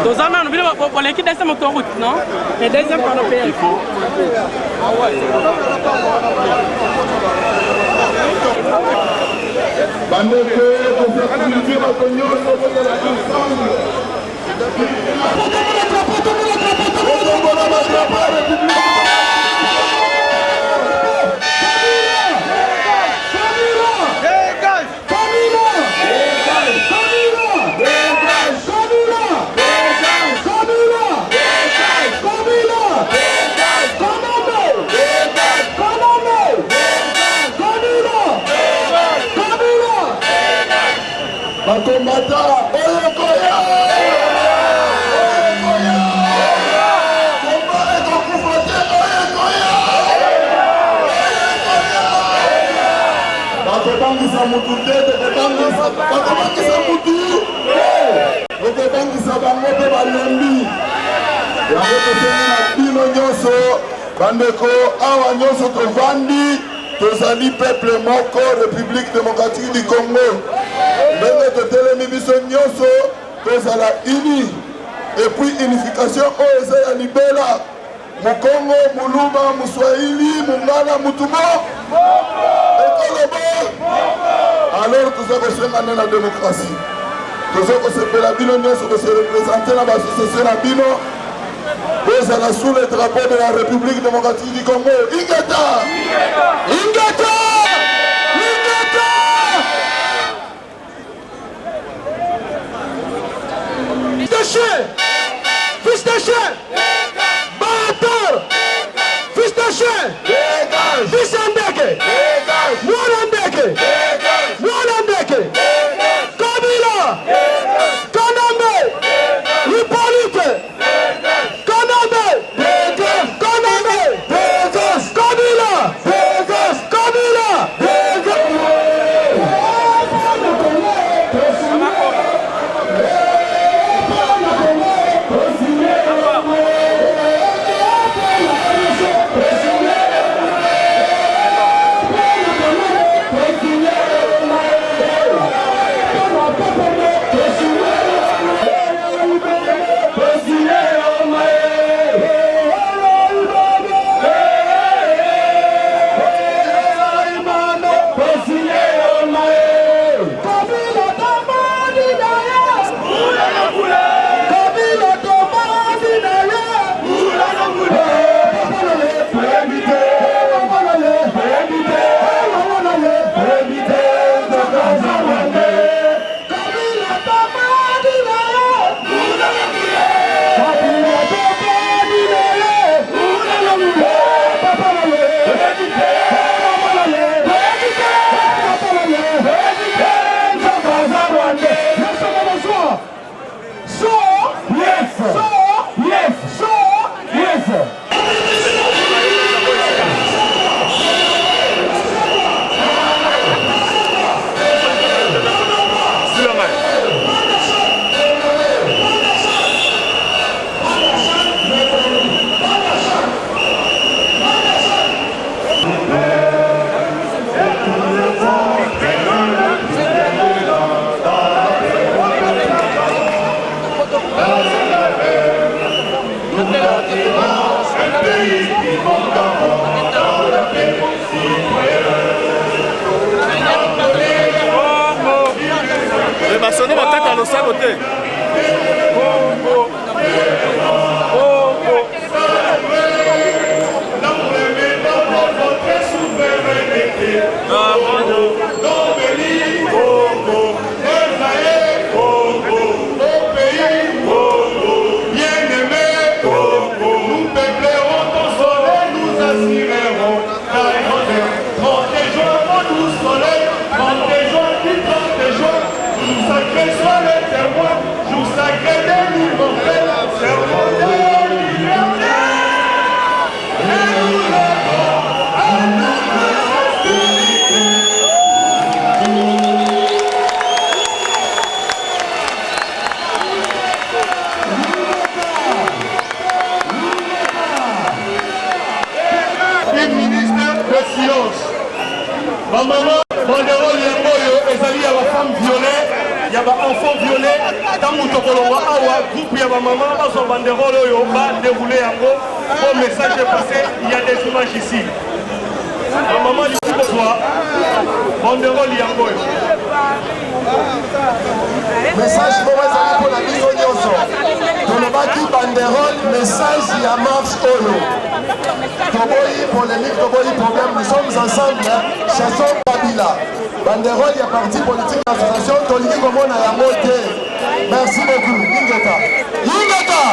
Deux ans, on pour l'équipe deuxième autoroute, non? Et deuxième par le pays. Bandeko, awa nyonso tovandi, tozali peuple moko, République démocratique du Congo. Ndenge totelemi biso nyonso, tozala uni. Et puis unification oyo eza ya libela. Mukongo, Muluba, Muswahili, Mungala, Mutumo. Alors tout ça kosenga na démocratie. Tozo kosepela bino nyonso ko se représenter na l'association na bino. Vous allez sous le drapeau de la République démocratique du Congo. Ingeta! Ingeta! Ingeta! Fils de chien! Fils de chien! Batteur! Fils de chien! Fils Andeke! Mourandeke! Mourandeke! Kabila! Kanambe! Hippolyte! Sonner bataka à l'ossago te. Protégeons-nous soleil. sacré soit le témoin, jour sacré des libertés, serment de liberté. Et nous levons à notre sincérité. Le ministre de Silence. Ma maman, banderole yangoyo, ezali ya ba femme violée, ya ba enfant violé. Tangu tokolowa awa, groupe ya ba maman, baso banderole oyo, ba déroulé yango. Bon message est passé, il y a des images ici. Ma maman dit que toi, banderole yangoyo. Message pour la biso nyonso. Tolobaki banderole, message ya marche oyo. Toboyi polémique, toboyi problème, nous sommes ensemble, chassons Kabila. Banderole, il y a parti politique d'association, Toliki Komona Yango te. Merci beaucoup. Ingeta. Ingeta!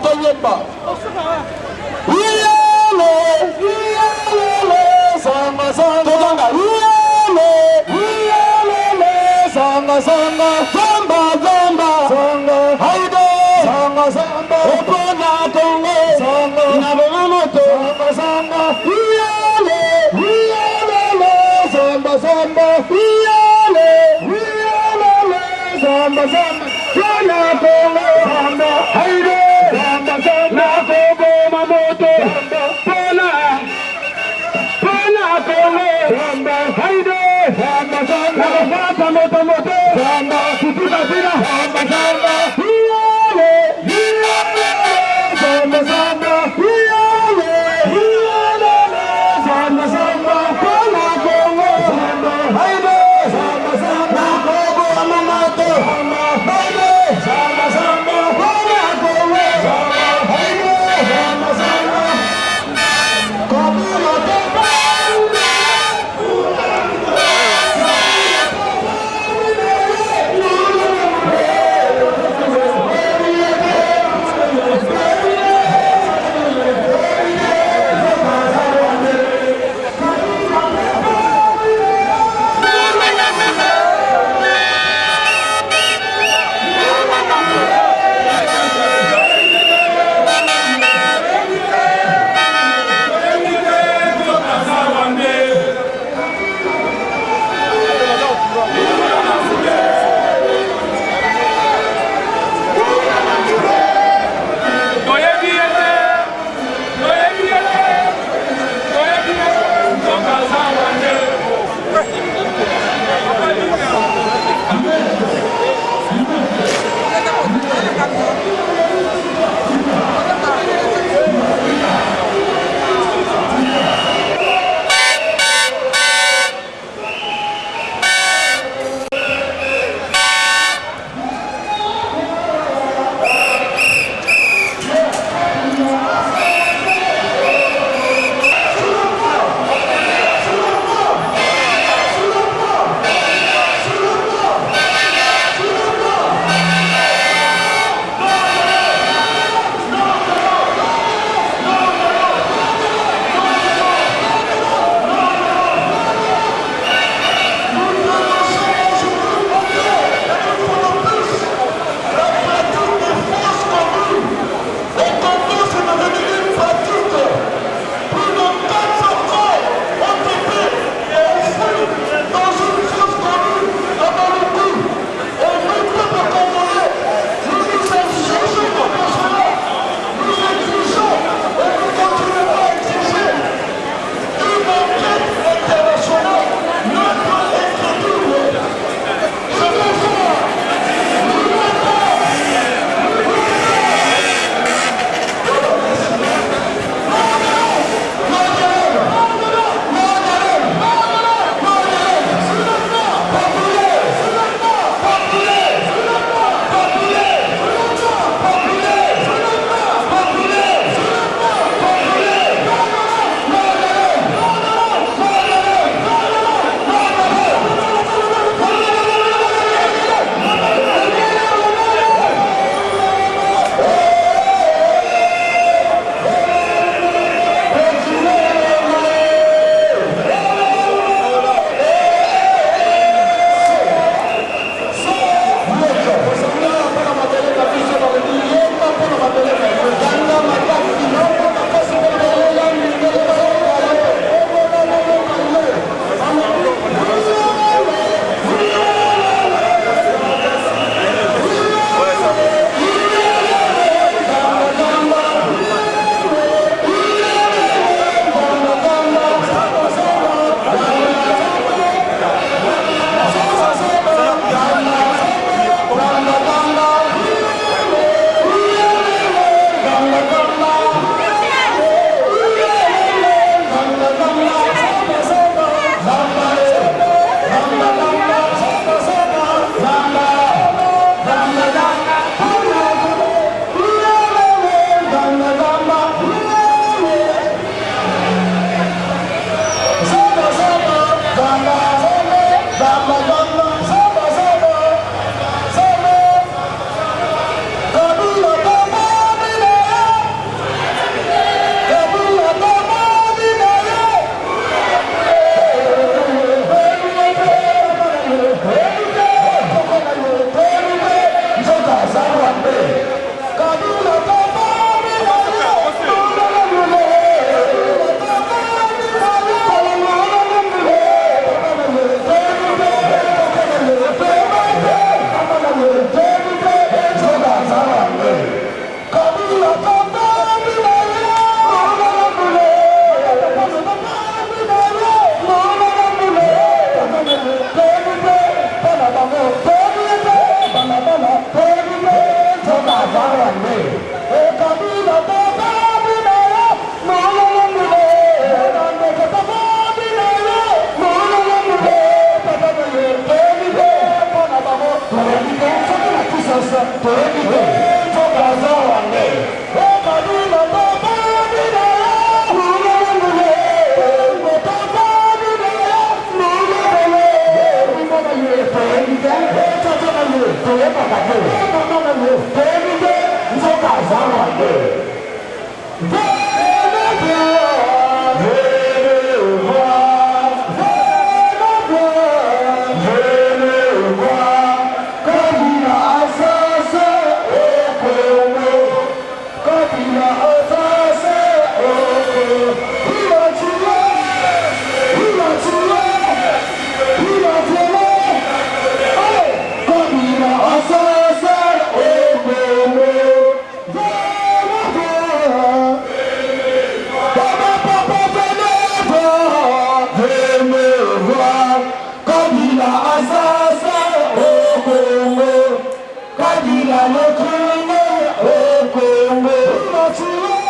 Toyemba. Sanga sanga, sanga sanga, zamba zamba, sanga haide, sanga samba, opona Congo, sanga na moto, sanga sanga, samba samba, samba samba, opona Congo, samba haide.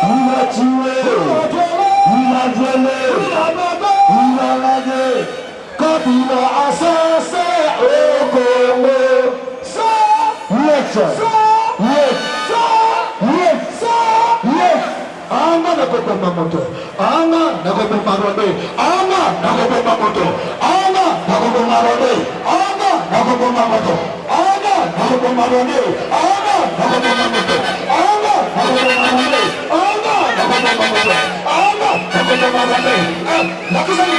il a tué, il a violé, il a lagué. Kabila assassé au Congo. Anga na kopema moto, anga na kopema robe, anga na kopema moto, anga na kopema robe, anga na kopema moto, anga na kopema robe, anga na kopema moto, anga na kopema robe, anga na kopema moto, anga na kopema robe. La cosa ni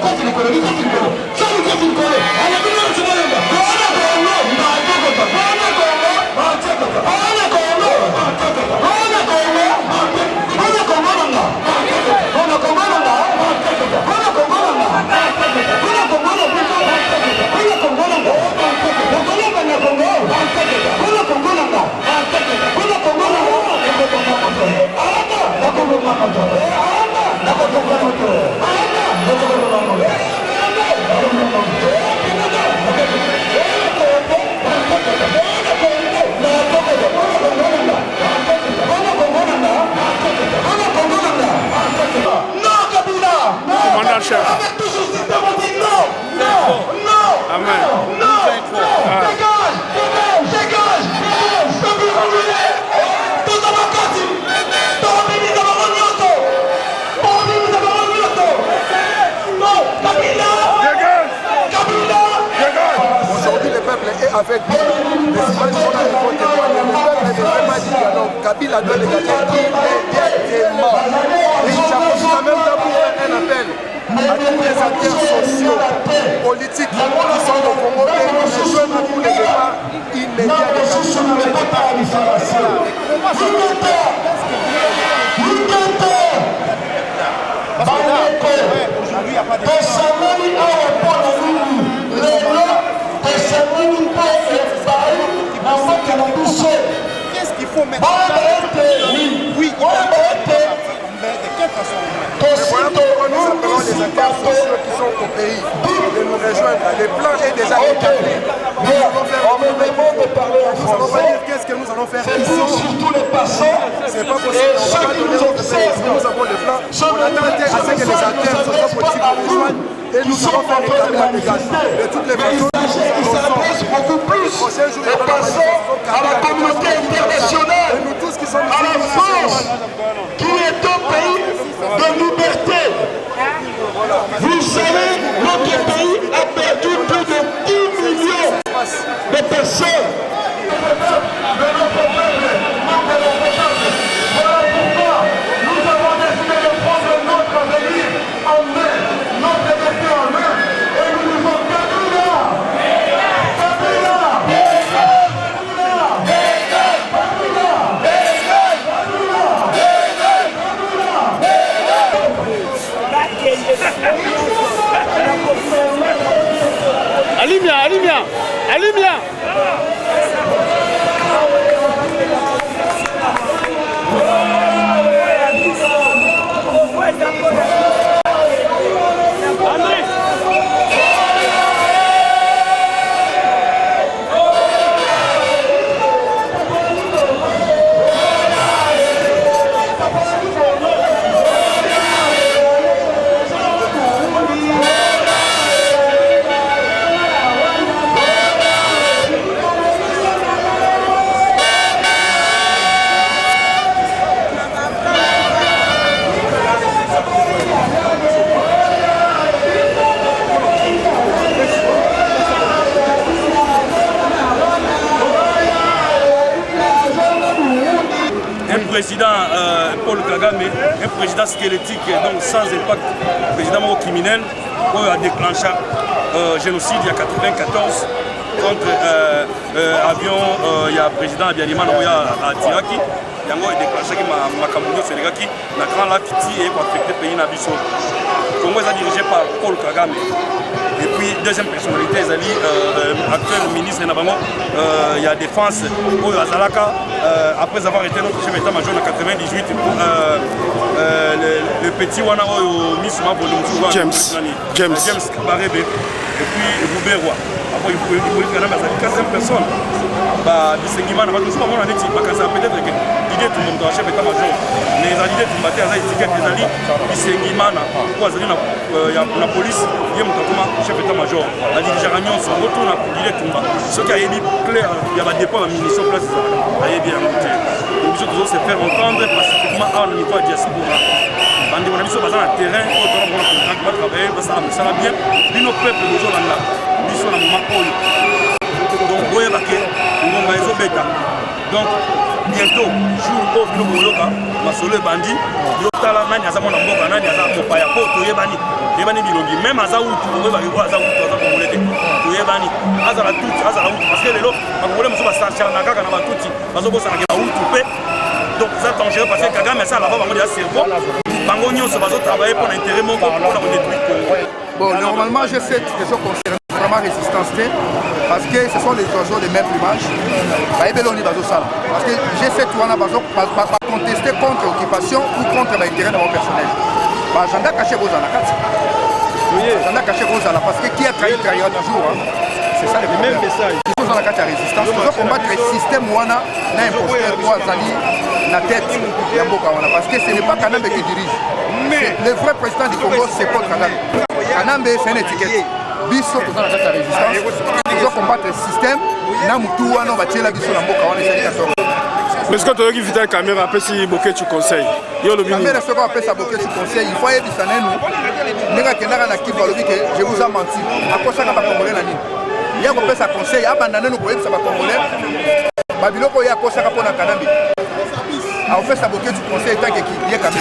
continue, ni continue. Solo continue. Alla fine non si voleva. Ana Congo, ma Congo, Ana Congo, ma Congo, Ana Congo, ma Congo, Ana Congo, ma Commandant-chef. Amen. Aujourd'hui, le peuple est avec nous. Les images sont là, il faut témoigner. Le peuple est vraiment dit alors Kabila doit les gagner immédiatement. Et j'apporte même d'abord un appel à tous les acteurs sociaux, politiques qui sont au Congo et nous rejoignent pour les débats immédiats. Qu'est-ce qu'il faut mettre en place? Oui, mais de quelle façon? Mais voilà pourquoi nous appelons les acteurs sociaux qui sont au pays de nous rejoindre. Le plan est déjà établi. Nous allons faire nous allons pas dire qu'est-ce que nous allons faire ici. C'est pas possible. On va pas donner notre pays. Nous avons le plan. On attend à ce que les acteurs sociopolitiques nous rejoignent et nous allons faire réclamer la dégage. De toutes les façons, beaucoup plus à la communauté internationale, et nous tous qui sommes à la France, qui est un pays de liberté. Vous savez, notre pays a perdu plus de 10 millions de personnes. De notre peuple, voilà pourquoi nous avons décidé de prendre notre avenir en main, notre destin en main, et nous nous sommes Allume-la. Président Paul Kagame, un président squelettique, donc sans impact, président criminel, qui a déclenché génocide il y a 1994 contre avion, il y a président Abiyarimana à Tiraki, il y a déclenché Makamouno Sénégaki, la grande lapiti et affecté le pays Nabiso. Le Congo est dirigé par Paul Kagame. Et puis, deuxième personnalité, actuel ministre Nabango, il y a défense, Oyo Azalaka, après avoir été notre chef d'état-major en 1998, le petit Wana Oyo Miss James Kabarebe, et puis Rouberwa. Hippolyte Kanambe azali 4e personne bisengimana bato mosusu bamona neti makanisa peut-être ke idée tout monde chef état-major mais ezali idée tumba te aza étiquette ezali bisengimana po azali na police ye moto akoma chef état-major adirigeaka nyonso retourna idée tumba soki ayebi clair ya badépôt ya bamunition place ezalaka ayebi yango te biso tozo se faire entendre pacifiquement awa na niveau ya diaspora bandeko na biso baza na terrain oyo tolakona contrat batravaille basala mosala bien bino peuple bozolanda biso na moment oyo donc boyeba ke ngonga ezobeta donc bientôt jour oyo bino boyoka masolo ebandi yotala nani aza mwana mboka nani aza mopaya po toyebani bilongi même aza utu oyebaki oyo aza utu aza kongole te toyebani azala tuti azala utu parce que lelo bakongole mosusu basacharna kaka na batuti bazobosanaka bautu mpe donc eza dangereux parce que Kagame asala bango deja cerveau bango nyonso bazotravaille pour l'intérêt moko mpona kodétruire Congo. Bon, normalement, G7 sont concernés vraiment résistance parce que ce sont les oiseaux de même plumage. Parce que G7 va contester contre l'occupation ou contre l'intérêt de mon personnel. J'en ai caché vos anakas. J'en ai caché vos anakas parce que qui a trahi trahira toujours. C'est ça le même message. Ils sont dans la carte de résistance. Ils doivent combattre le système Wana, l'imposteur doit aller la tête de Mboka Wana. Parce que ce n'est pas Kanambe qui dirige. Le vrai président du Congo, c'est Paul Kagame. Kanambe, c'est une étiquette. Biso, dans la carte de résistance. Ils doivent combattre le système. Namutu Wana, on va tirer la biso de Mboka Wana. Mais ce que tu as dit, Vital Caméra, après si Boké tu conseilles. Caméra, ce qu'on appelle ça Boké tu conseilles. Il faut y aller à nous. Je vous ai menti. À quoi ça n'a pas compris la ligne? Il y a un peu ça conseil, abandonner nos problèmes, ça va congolais. Babiloko ya ko saka pona Kanambe. A fait ça Boké tu conseil tant que qui est Kanambe.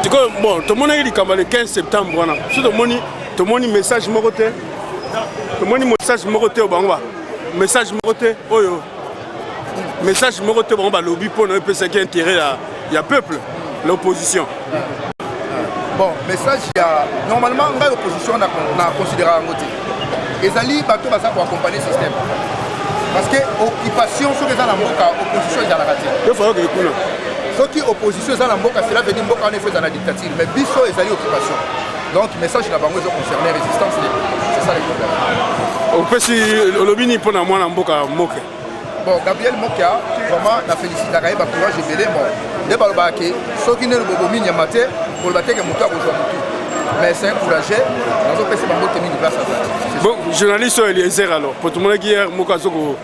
Tu vois bon, tout le monde est dit le 15 septembre voilà. Sur tout le monde message moroté. Tout le monde message moroté au Bangwa. Message moroté oyo. Message moroté bon ba lobby pour ne pas ce qui est intérêt il y a peuple l'opposition. Bon, message, normalement, l'opposition n'a considéré en côté. Les alliés, bateau, ça pour accompagner le système. Parce que l'occupation, ceux qui sont dans l'opposition, ils sont dans la raté. Ceux qui sont opposition, ils sont dans l'opposition, cela veut dire qu'ils sont dans la dictature. Mais biso, ils sont occupation. Donc, le message, là-bas, ils ont concerné la résistance. C'est ça les problèmes. On peut si le lobby n'est pas dans moi, Moka. Bon, Gabriel Moka, vraiment, la félicite, la raïba, courage et belé. Bon, les balbaki, ceux qui ne le bobo mine maté, pour le battre, mais c'est encouragé. Dans un pays, c'est pas de place à ça. Bon, journaliste Eliezer alors, pour tout le monde qui est Moka Zoko,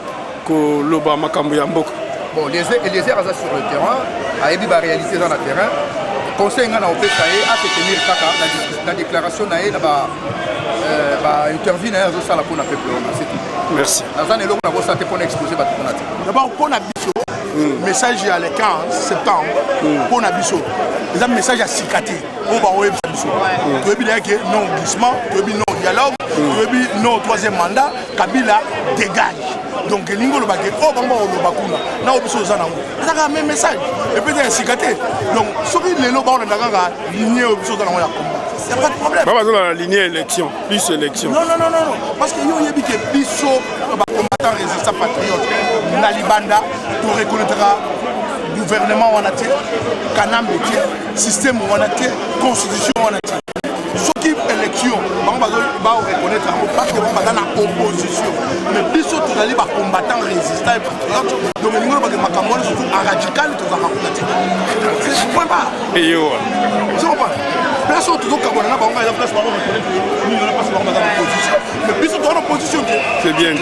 Loba Makambu Yamboka. Bon, Eliezer est sur le terrain, a été réalisé dans le terrain. Conseil a fait à se tenir la déclaration interview dans la pour peuple. Merci. D'abord, pour la biso, message à le 15 septembre, pour la biso, les un message à Sikati, pour voir web biso. Tu veux dire que non glissement, tu veux dire non dialogue, tu veux dire non troisième mandat, Kabila dégage. Donc, Lingo le baguette, oh, bon, le bakuna, là, au biso zanango. Ça a un même message. Et puis, c'est Sikati. Donc, ce qui est le bas, on a ligné au biso zanango. Il n'y a pas de problème. Pas besoin de la lignée élection, plus élection. Non. Parce que nous, il y a des biso, combattants résistants patriotes, Nalibanda, pour reconnaître le gouvernement, Kanambe, système, constitution. Ce qui est élection, on va reconnaître parce que on va dans l'opposition. Mais biso, tout les combattants résistants et patriotes, donc nous, on va surtout en radical, tout ça va reconnaître. C'est point pas. Et yo. Place où tout le monde a la place pour reconnaître nous, on a pas dans l'opposition. Mais biso, dans l'opposition, c'est bien.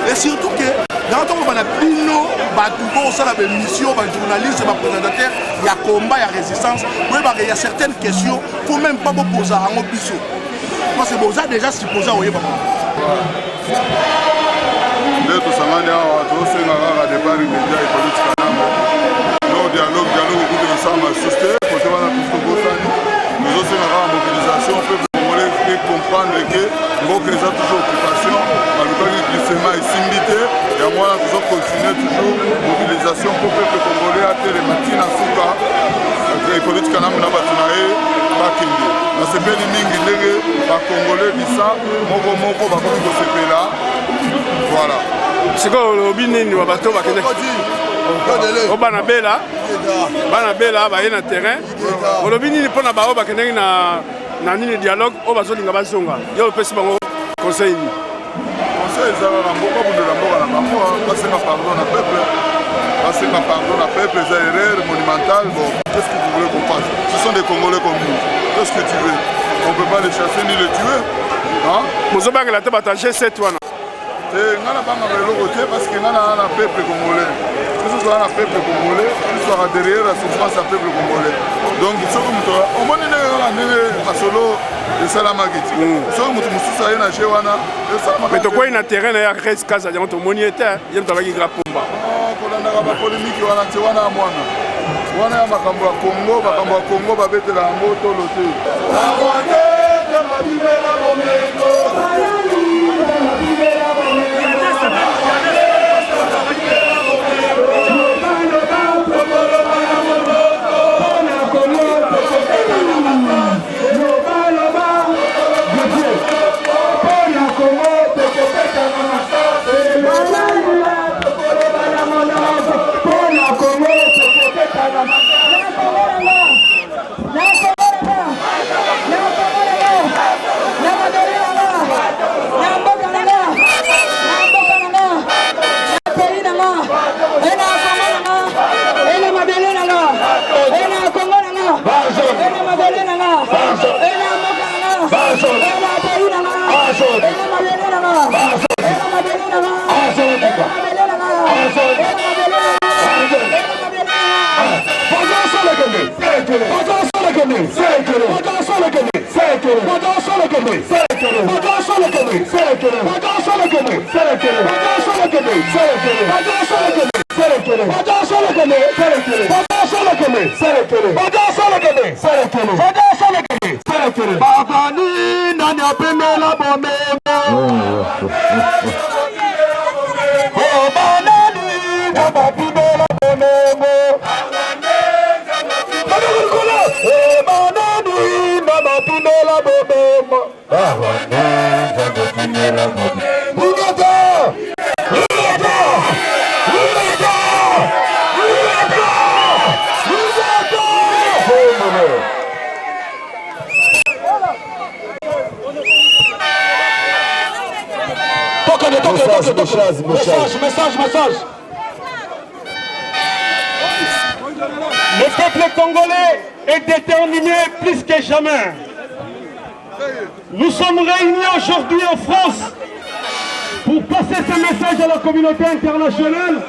Et surtout que dans le temps où on a Pino, Batoubo, ça la mission, les journalistes, les présentateurs, il y a combat, il y a résistance. Il y a certaines questions, il ne faut même pas poser à un biso. Parce que vous avez déjà supposé à Oyeba. Ndeto sangani hawa tosenga kaka départ immédiat et politique kanambe. Non dialogue écoute ensemble assister côté wana tout bosani. Nous aussi na mobilisation peuple congolais et comprendre que mboka eza toujours occupation, balukaki glissement esimbité. Et moi là toujours continuer toujours mobilisation pour peuple congolais à tel matin suka. Et politique kanambe na bato na ye bakende. Na sepeli mingi ndenge ba congolais bisa moko bakomi kosepela. Voilà. C'est quoi le bini wa bato bakende? O bana bela ba na terrain. O bini ni pona ba o bakende na nini dialogue oyo bazolinga bazonga yo opesi bango conseil nini conseil ezala na mboka bundela mboka na bango basenga pardon na peuple basenga pardon na peuple eza erreur monumentale bon qu'est-ce que vous voulez qu'on fasse ce sont des Congolais comme nous qu'est-ce que tu veux on peut pas les chasser ni les tuer mozobangela te bato ya G7 wana nga na bangaka eloko te parce que nga na peuple congolais biso toza na peuple congolais tozwaka derrière la souffrance ya peuple congolais donc soki moto omoni ndenge kaka ndenge masolo esalamaki ti soki moto mosusu aye na je wana me tokwei na terrain na ya res kaza yango tomoni ete ye moto abaki gra pomba kolandaka bapolémike wana te wana ya mwana wana ya makambo ya kongo babetela yango tolo te Message. Le peuple congolais est déterminé plus que jamais. Nous sommes réunis aujourd'hui en France pour passer ce message à la communauté internationale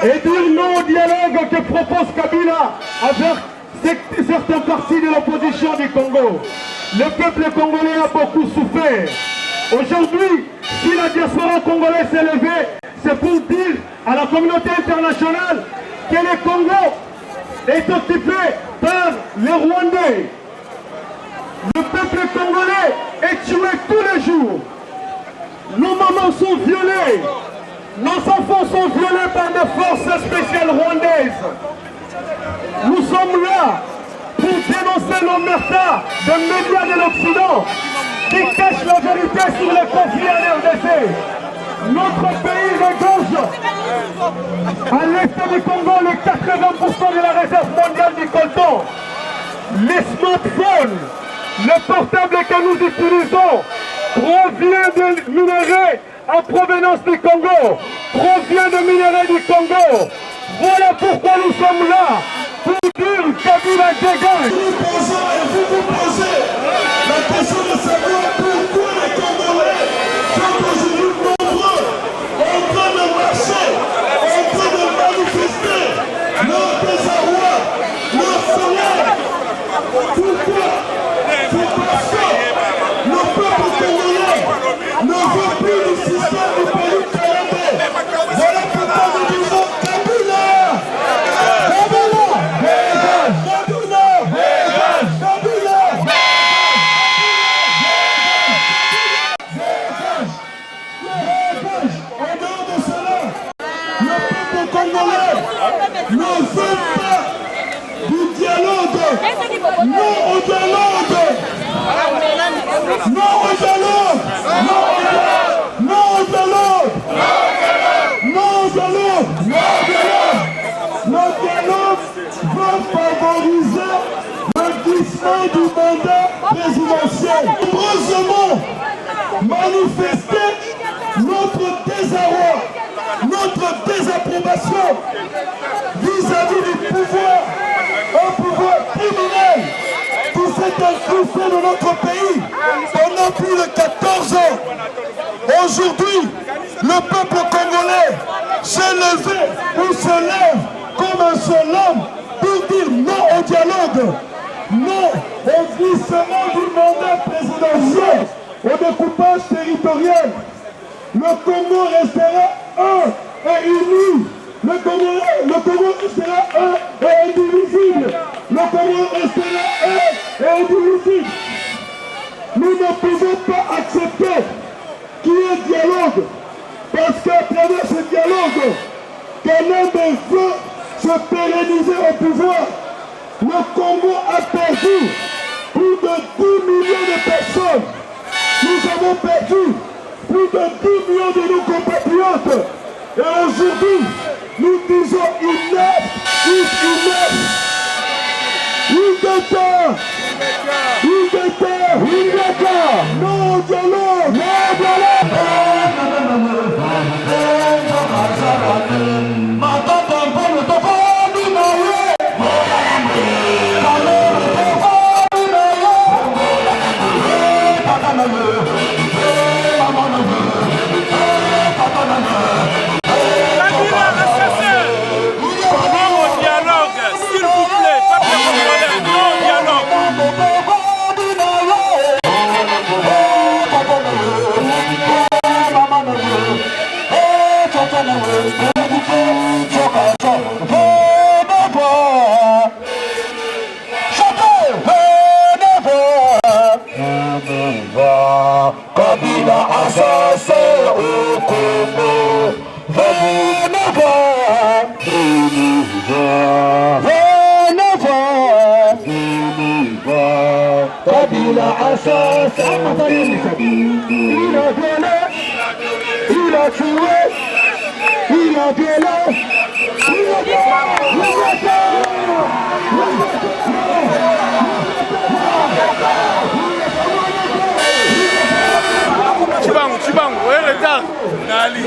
et dire non au dialogue que propose Kabila avec certaines parties de l'opposition du Congo. Le peuple congolais a beaucoup souffert. Aujourd'hui, si la diaspora congolaise s'est levée, c'est pour dire à la communauté internationale que le Congo est occupé par les Rwandais. Le peuple congolais est tué tous les jours. Nos mamans sont violées. Nos enfants sont violés par des forces spéciales rwandaises. Nous sommes là pour dénoncer l'omerta des médias de l'Occident qui cachent la vérité sur les conflits en RDC. Notre pays regorge à l'est du Congo le 80% de la réserve mondiale du coltan. Les smartphones, le portable que nous utilisons provient de minerais en provenance du Congo, provient de minerais du Congo. Voilà pourquoi nous sommes là, pour dire Kabila dégage. Vous posez la question de savoir pourquoi les Congolais sont aujourd'hui nombreux, en train de marcher, en train de manifester leur désarroi, leur colère. Pourquoi? C'est parce que le peuple congolais ne veut plus le système du pays congolais. Voilà pourquoi nous disons Kabila! Kabila! Dégage! Kabila! Dégage! Kabila! Dégage! En dehors de cela, le peuple congolais ne veut pas du dialogue. Non au dialogue! Non au dialogue! Non au dialogue! Non au dialogue! Le dialogue va favoriser le discours l'aboutissement du mandat présidentiel. Heureusement, manifester notre désarroi, notre désapprobation vis-à-vis du pouvoir, un pouvoir criminel qui s'est incrusté dans notre pays pendant plus de 14 ans. Aujourd'hui, le peuple congolais s'est levé ou se lève comme un seul homme pour dire non au dialogue, non au glissement du mandat présidentiel, au découpage territorial. Le Congo restera un et uni. Le Congo restera un et indivisible. Le Congo restera un et indivisible. Nous ne pouvons pas accepter qu'il y ait dialogue, parce qu'à travers ce dialogue, qu'un veut se pérenniser au pouvoir. Le Congo a perdu plus de 10 millions de personnes. Nous avons perdu plus de 10 millions de nos compatriotes. Et aujourd'hui, nous disons enough is enough. Non dialogue, non dialogue. Il a tué, il a violé, Chibango, où est le temps? Nali.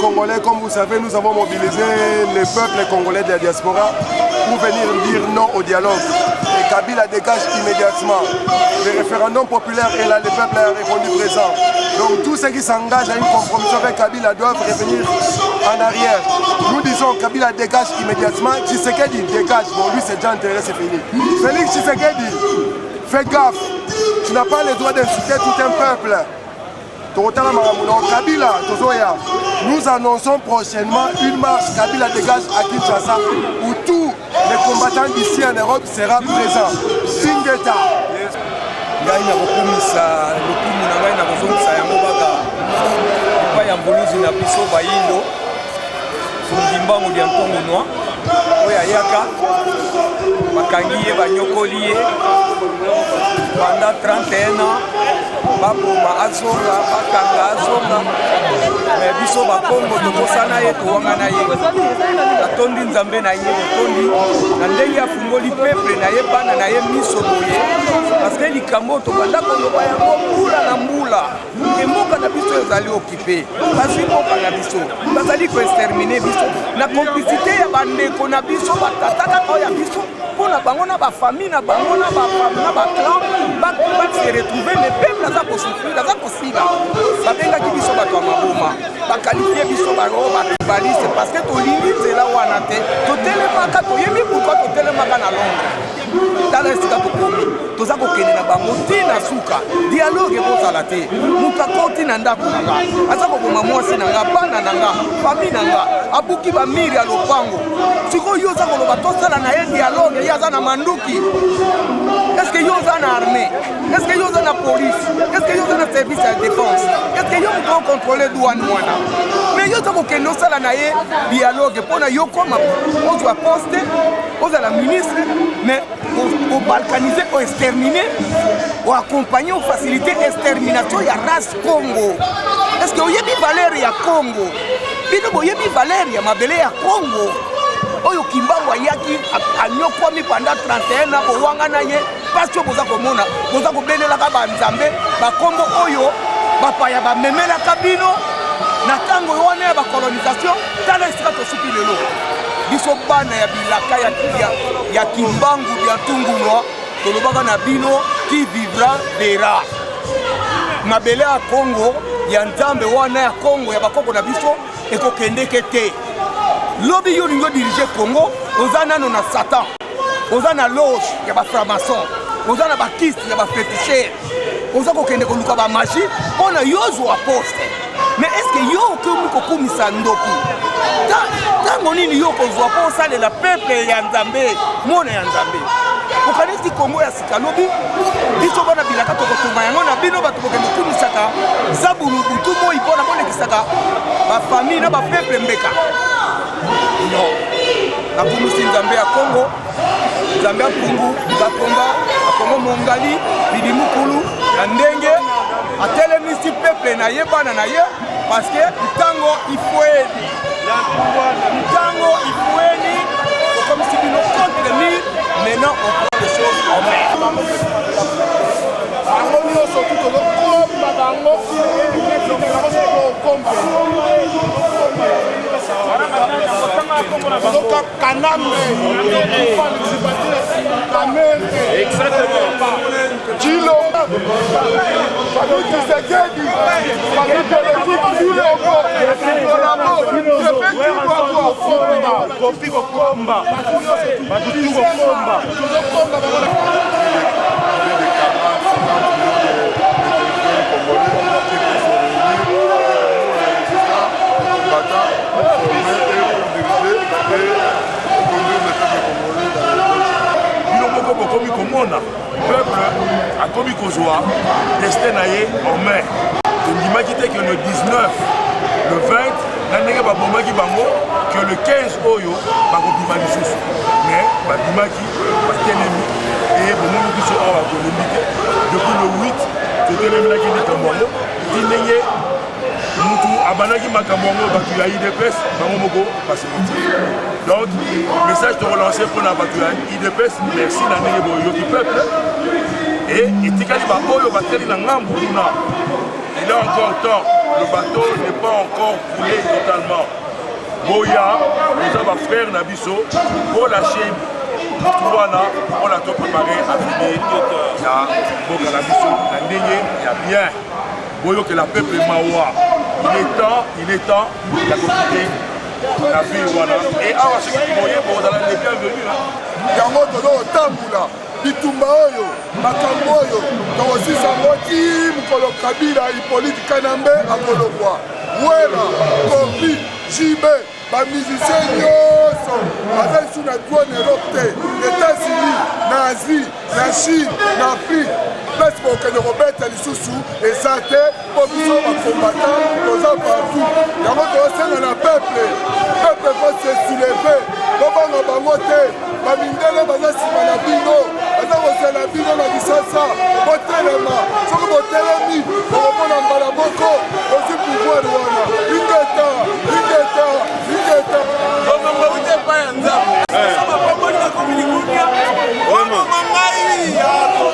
Congolais, comme vous savez, nous avons mobilisé les peuples congolais de la diaspora pour venir dire non au dialogue. Et Kabila dégage immédiatement. Le référendum populaire est là, le peuple a répondu présent. Donc tous ceux qui s'engagent à une compromission avec Kabila doivent revenir en arrière. Nous disons Kabila dégage immédiatement, Tshisekedi dégage. Bon, lui c'est déjà enterré, c'est fini. Félix Tshisekedi, fais gaffe, tu n'as pas le droit d'insulter tout un peuple. Kabila, nous annonçons prochainement une marche Kabila dégage à Kinshasa où tous les combattants d'ici en Europe seront présents. Singeta. Ngai na kokumisa lokumu na ngai na kozongisa yango baka epai ya mboluzi na biso bayindo fundimbango lya ntongo noa oyo ayaka bakangi ye banyokoli ye pendant 31 ans baboma azonga bakanga azonga me biso bakongo tokosana ye towangana ye atondi nzambe na ye totondi na ndenge afungoli peple na ye bana na ye miso boye parceke likambo tobanda koloba yango mbula na mbula mboka na biso ezali okipe bazwi mboka na biso bazali koextermine biso na complicité ya bandeko na biso batata kaka oyo ya biso mpona bango na bafamille na bango na baclan base retrouve me peuple aza kosufrir aza kosila babengaki biso bato ya maboma bakalifie biso bango batribaliste parce que tolingi nzela wana te totelemaka toyebi pourkui totelemaka na londres tala esika tokomi toza kokende na bango ntina suka dialogue ekozala te moto akoti na ndako na nga aza koboma mwasi na nga bana na nga fami na nga abuki bamiri ya lopango sikoyo yo oza koloba tosala na ye dialogue ye aza na manduki estce yo oza na armée estce yo oza na police estce yo oza na service ya défense estce yo moto okontrole douane wana mais yo oza kokende osala na ye dialogue mpona yo koma ozwa poste ozala ministre mais obalkanize oextermine oaccompagne ofacilité extermination ya race Congo. Est-ce que oyebi valeur ya Congo bino boyebi valeur ya mabele ya Congo oyo kimbango ayaki anyokwami pendant 31 ans bowangana ye parce que boza komona boza kobelelaka banzambe bakombo oyo bapaya bamemelaka bino na ntango wana ya bakolonisation tala esika tosuki lelo biso bana ya bilaka ya kimbangu ya tungulwa tolobaka na bino qui vivra verra mabele ya Congo ya nzambe wana ya Congo ya bakoko na biso ekokendeke te lobi yo lingo dirige Congo oza nano na Satan oza na loge ya baframason oza na bakiste ya bafetichere oza kokende koluka bamagie mpona yo ozwa poste mais est ce que yo okomi kokumisa ndoki ntango nini yo kozwa mpo osalela peuple ya nzambe mona ya nzambe okanisi Kongo ya sika lobi biso bana bilaka tokotunga yango na bino bato bokende kumisaka zabulu butu moi mpona bolekisaka bafamille na bapeuple mbeka non. Nakumisi Nzambe ya Congo, Nzambe ya Pungu, Zakonga, Akongo Mongali, Bidi Mukulu, na ndenge atelemisi peuple na yebana na ye parce que tango ifueni. Tango ifueni comme si nous contre le mur, maintenant on prend les choses en main. Komi komona peuple a komi kozwa destin naye en main. Ndimaki te que le 19, le 20 na ndenge babomaki bango que le 15 oyo bakobima lisusu mais babimaki batelemi et bomoni biso awa tolembi te depuis le 8 totelemelaki likambo yango ti ndenge mutu abandaki makambo yango bato ya IDPS bango moko basemiti. Donc message de relancer pour la bato ya IDPS, merci na ndenge boyoki peuple et etikali baoyo bateli na ngambu kuna. Il est encore temps, le bateau n'est pas encore coulé totalement. Boya, nous avons frère Nabiso, pour lâcher Touana, on l'a tout préparé à finir. Il y a Boka Nabiso, il y a bien. Boyo que la peuple est mawa. Il est temps de compliquer la vie. Voilà. Et à ce qui voyait, vous allez bienvenus. Yango todo tambula bitumba oyo makambo oyo tokosisa ngoti mokolo Kabila Hippolyte Kanambe akolokwa Wera Kofi Jibe bamusicien nyonso baza lisu na douane Europe te États-Unis na Asie na Chine na Afrique place bokende kobeta lisusu eza te mpo biso bacombatant toza partout yango tokosenga na peuple faut se soulever bobanga bango te bamindele baza nsima na bino baza kozela bino na bisasa botelema soki botelemi bokomona mbala moko ozi pouvoir wana ingeta ingeta ingeta bongongo ute pa ya nzambe bakombolika komilikunia bongongo ngai yako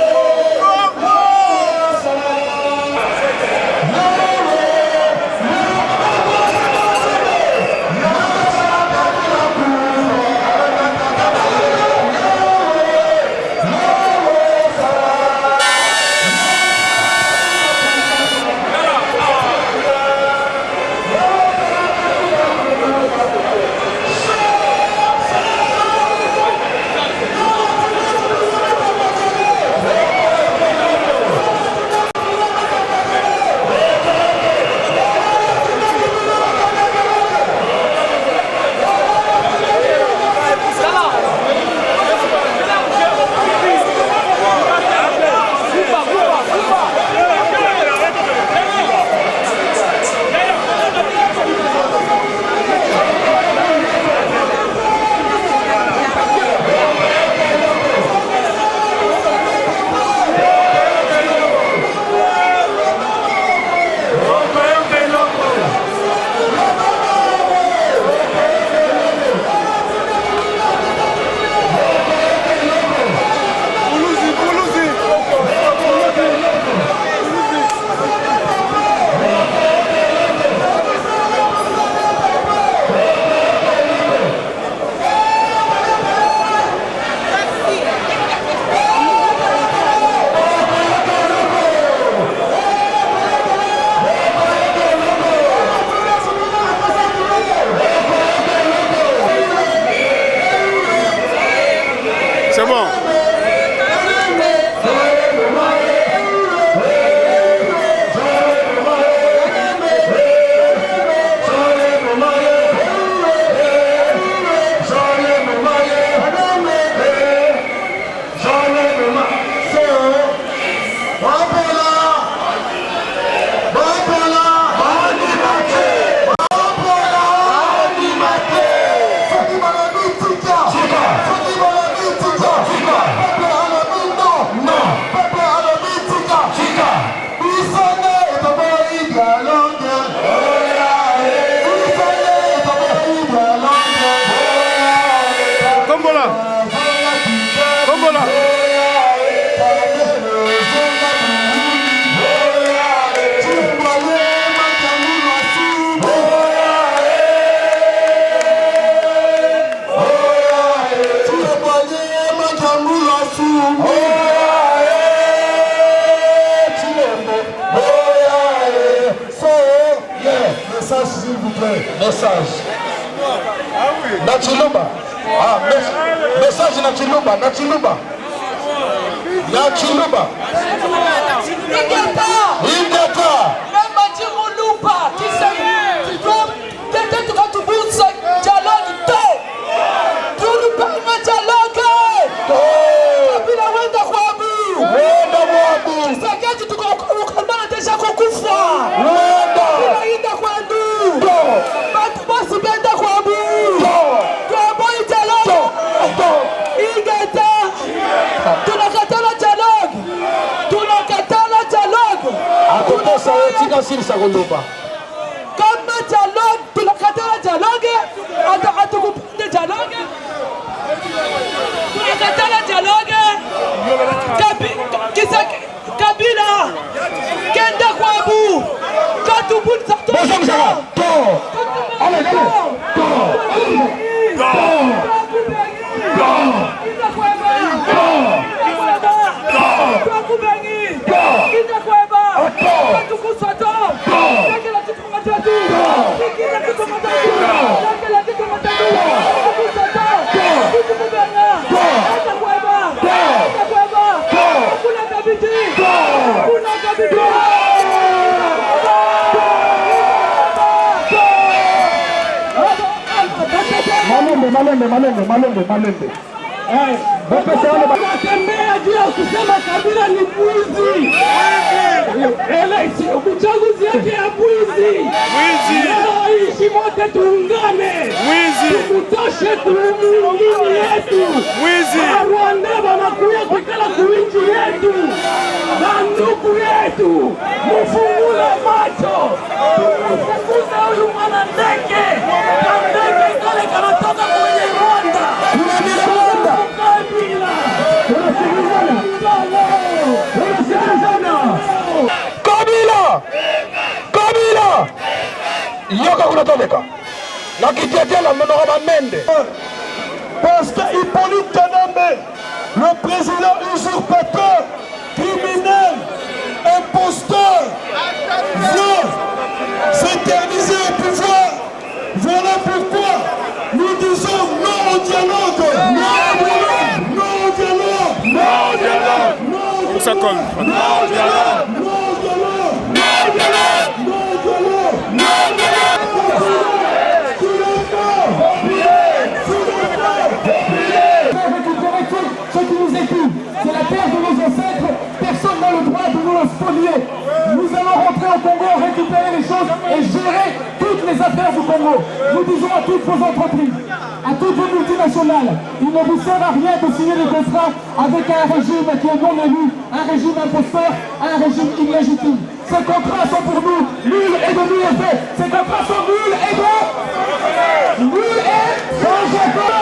message. Nachiluba. Ah, message Nachiluba. Nachiluba. Nachiluba. Ingeta. Même Mulupa. Qui s'est peut-être que tu bouges ce dialogue. Tu nous permets dialogue. Kabila wenda kwabu. Wenda kwabu. Kisaketi tukokomana deja kukufa. Wenda. Kabila ida kwandu. Batu basi benda kwabu. Tuamboi dialogue. Ingeta. Tunakatala dialogue. Tunakatala dialogue. Akotosa wetika sirisa kuluba. Kama dialogue, tunakatala dialogue. Atukupende dialogue. Tunakatala dialogue. Kabila kenda kwabu katubuni sato Malembe. Wanatembea juu ya kusema Kabila ni mwizi. Uchaguzi yake ya mwizi. Ishi wote tuungane. Tumutoshe tuumini yetu. Rwanda wanakuya kukala kuinchi yetu. Na ndugu yetu. Mufungule macho. Tumufunguze huyu mwanandege. Kandege kale kanatoka kwenye Rwanda. Kabila yoka kunatoleka na kitiatela mnoga mende parce que Hippolyte Kanambe, le président usurpateur, criminel, imposteur, veut s'éterniser au pouvoir. Voilà pourquoi nous disons non au dialogue. Non au dialogue. Non au dialogue. Non au dialogue. Non au dialogue. Non au dialogue. Non au dialogue. Non au dialogue. Non au dialogue. Non au dialogue. Ce qui nous écoute, c'est la terre de nos ancêtres. Personne n'a le droit de nous la spolier. Nous allons rentrer au Congo, récupérer les choses et gérer toutes les affaires du Congo. Nous disons à toutes vos entreprises, à toutes vos multinationales, il ne vous sert à rien de signer des contrats avec un régime qui est non élu, un régime imposteur, un régime illégitime. Ces contrats sont pour nous nuls et de nul effet. Ces contrats sont nuls et de nul et sans effet.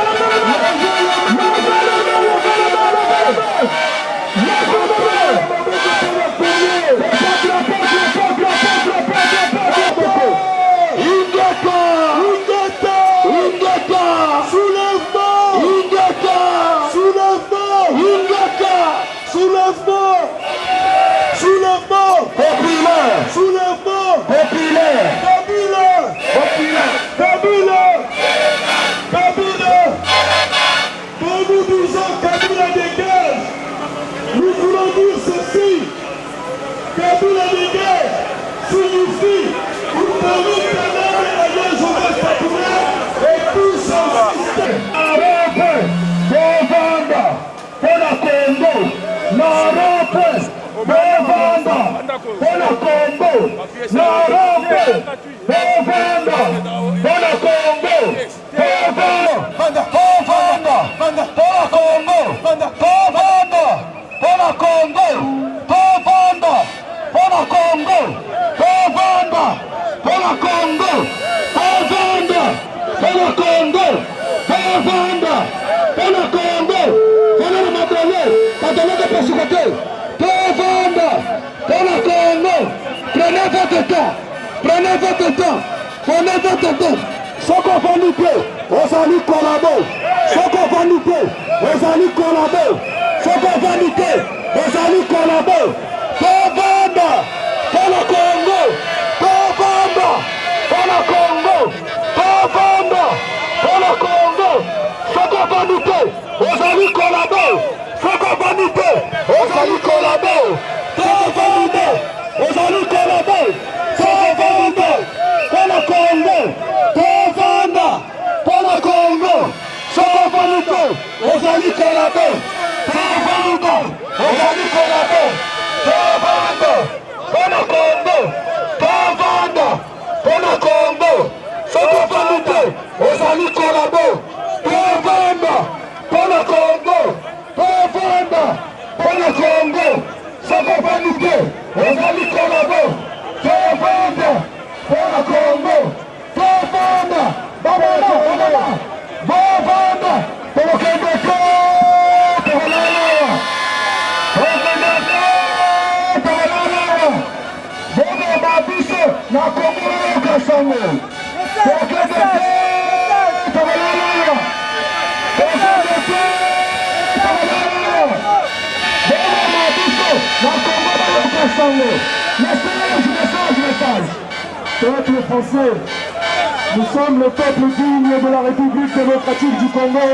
Kabila dégage signifie une police et tout son système. Prenez votre temps. Ce qu'on va nous faire, on s'allie collaborer. Ce qu'on va nous faire, on s'allie collaborer. Ce qu'on va nous faire, on s'allie collaborer. Pour le Congo, pour le Congo, pour le Congo. ozali kolabo tovanda ozali kolabo tovanda mpona Congo tovanda mpona Congo soki ovandi te ozali kolabo tovanda mpona Congo tovanda mpona Congo soki ovandi te ozali kolabo tovanda mpona Congo tovanda babana bovanda tokende te tokolala tokende te tokolala bomema biso na Kongo yoka sango tokende te tokolala tokende te tokolala bomema biso na Kongo yoka sango. Message. Peuple français, nous sommes le peuple digne de la République démocratique du Congo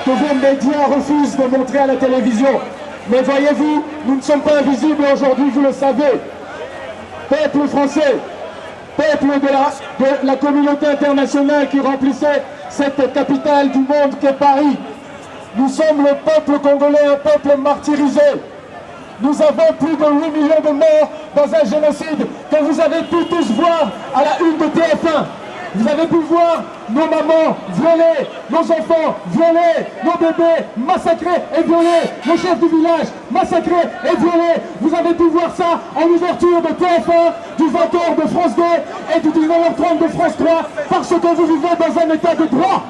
que vos médias refusent de montrer à la télévision. Mais voyez-vous, nous ne sommes pas invisibles aujourd'hui, vous le savez. Peuple français, peuple de la communauté internationale qui remplissait cette capitale du monde qu'est Paris. Nous sommes le peuple congolais, un peuple martyrisé. Nous avons plus de 8 millions de morts dans un génocide que vous avez pu tous voir à la une de TF1. Vous avez pu voir nos mamans violées, nos enfants violés, nos bébés massacrés et violés, nos chefs du village massacrés et violés. Vous avez pu voir ça en ouverture de TF1, du 20h de France 2 et du 19h30 de France 3 parce que vous vivez dans un état de droit.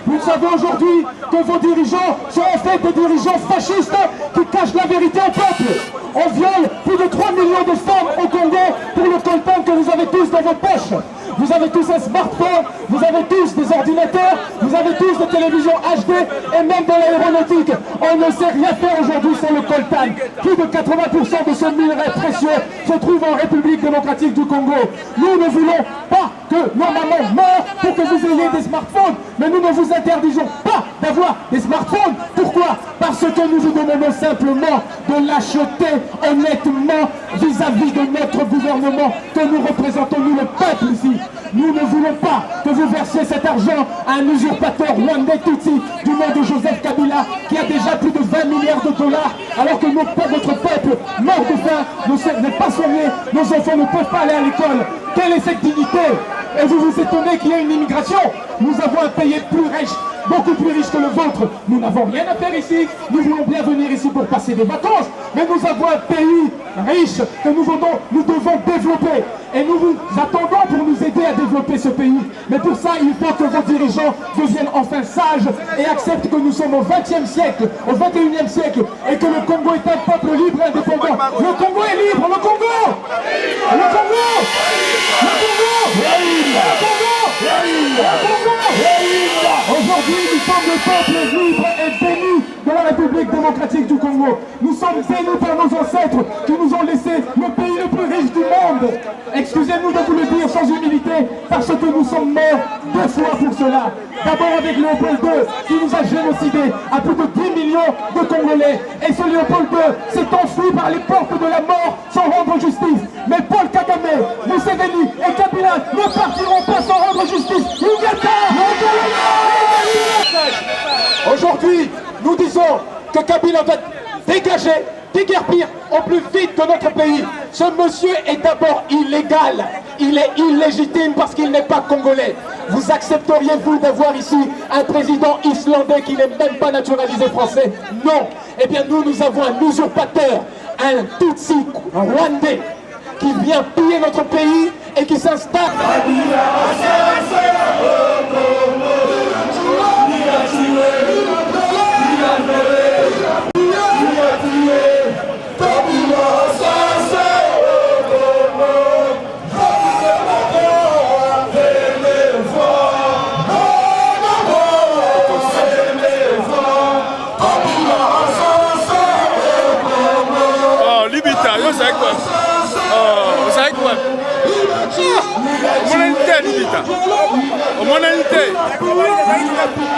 Vous savez aujourd'hui que vos dirigeants sont en fait des dirigeants fascistes qui cachent la vérité au peuple. On viole plus de 3 millions de femmes au Congo pour le coltan que vous avez tous dans vos poches. Vous avez tous un smartphone, vous avez tous des ordinateurs, vous avez tous des télévisions HD et même dans l'aéronautique. On ne sait rien faire aujourd'hui sur le coltan. Plus de 80% de ce minerai précieux se trouve en République démocratique du Congo. Nous ne voulons pas que nos mamans meurent pour que vous ayez des smartphones, mais nous ne vous interdisons pas d'avoir des smartphones. Pourquoi? Parce que nous vous demandons simplement de l'acheter honnêtement vis-à-vis de notre gouvernement que nous représentons, nous le peuple ici. Nous ne voulons pas que vous versiez cet argent à un usurpateur rwandais Tutsi du nom de Joseph Kabila qui a déjà plus de 20 milliards de dollars alors que notre peuple mort de faim n'est pas soigné, nos enfants ne peuvent pas aller à l'école. Quelle est cette dignité? Et vous vous étonnez qu'il y ait une immigration? Nous avons un pays plus riche, beaucoup plus riche que le vôtre. Nous n'avons rien à faire ici. Nous voulons bien venir ici pour passer des vacances. Mais nous avons un pays riche que nous devons développer. Et nous vous attendons pour nous aider à développer ce pays. Mais pour ça, il faut que vos dirigeants deviennent enfin sages et acceptent que nous sommes au XXe siècle, au XXIe siècle, et que le Congo est un peuple libre et indépendant. Le Congo est libre, le Congo! Le Congo! Le Congo! Le Congo! Le Congo! Aujourd'hui, nous sommes le peuple libre et béni de la République démocratique du Congo. Nous sommes bénis par nos ancêtres qui nous ont laissé le pays le plus riche du monde. Excusez-nous de vous le dire sans humilité, parce que nous sommes morts 2 fois pour cela. D'abord avec Léopold II, qui nous a génocidés à plus de 10 millions de Congolais. Et ce Léopold II s'est enfui par les portes de la mort sans rendre justice. Mais Paul Kagame, Museveni et Kabila ne partiront pas sans rendre justice. Aujourd'hui, nous disons que Kabila doit dégager, déguerpir au plus vite de notre pays. Ce monsieur est d'abord illégal, il est illégitime parce qu'il n'est pas congolais. Vous accepteriez-vous d'avoir ici un président islandais qui n'est même pas naturalisé français? Non. Eh bien nous avons un usurpateur, un Tutsi rwandais qui vient piller notre pays et qui s'installe.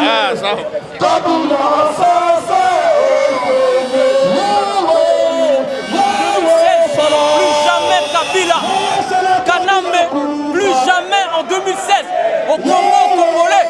Ah, ça. Plus jamais Kabila, Kanambe, plus jamais en 2016 au Congo congolais.